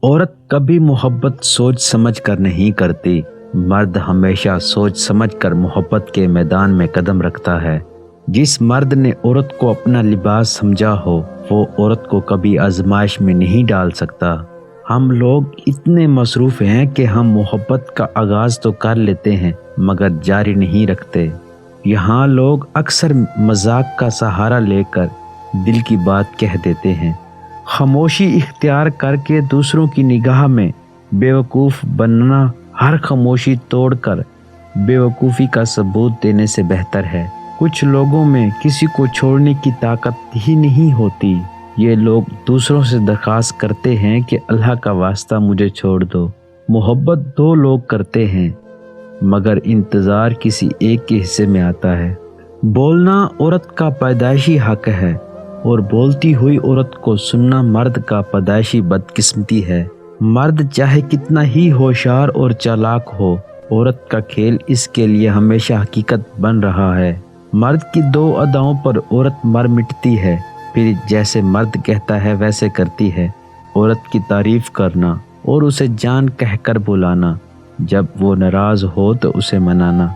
عورت کبھی محبت سوچ سمجھ کر نہیں کرتی، مرد ہمیشہ سوچ سمجھ کر محبت کے میدان میں قدم رکھتا ہے۔ جس مرد نے عورت کو اپنا لباس سمجھا ہو وہ عورت کو کبھی آزمائش میں نہیں ڈال سکتا۔ ہم لوگ اتنے مصروف ہیں کہ ہم محبت کا آغاز تو کر لیتے ہیں مگر جاری نہیں رکھتے۔ یہاں لوگ اکثر مذاق کا سہارا لے کر دل کی بات کہہ دیتے ہیں، خاموشی اختیار کر کے دوسروں کی نگاہ میں بیوقوف بننا ہر خاموشی توڑ کر بیوقوفی کا ثبوت دینے سے بہتر ہے۔ کچھ لوگوں میں کسی کو چھوڑنے کی طاقت ہی نہیں ہوتی۔ یہ لوگ دوسروں سے درخواست کرتے ہیں کہ اللہ کا واسطہ مجھے چھوڑ دو۔ محبت دو لوگ کرتے ہیں مگر انتظار کسی ایک کے حصے میں آتا ہے۔ بولنا عورت کا پیدائشی حق ہے اور بولتی ہوئی عورت کو سننا مرد کا پیدائشی بدقسمتی ہے۔ مرد چاہے کتنا ہی ہوشیار اور چالاک ہو، عورت کا کھیل اس کے لیے ہمیشہ حقیقت بن رہا ہے۔ مرد کی دو اداؤں پر عورت مر مٹتی ہے، پھر جیسے مرد کہتا ہے ویسے کرتی ہے۔ عورت کی تعریف کرنا اور اسے جان کہہ کر بلانا، جب وہ ناراض ہو تو اسے منانا۔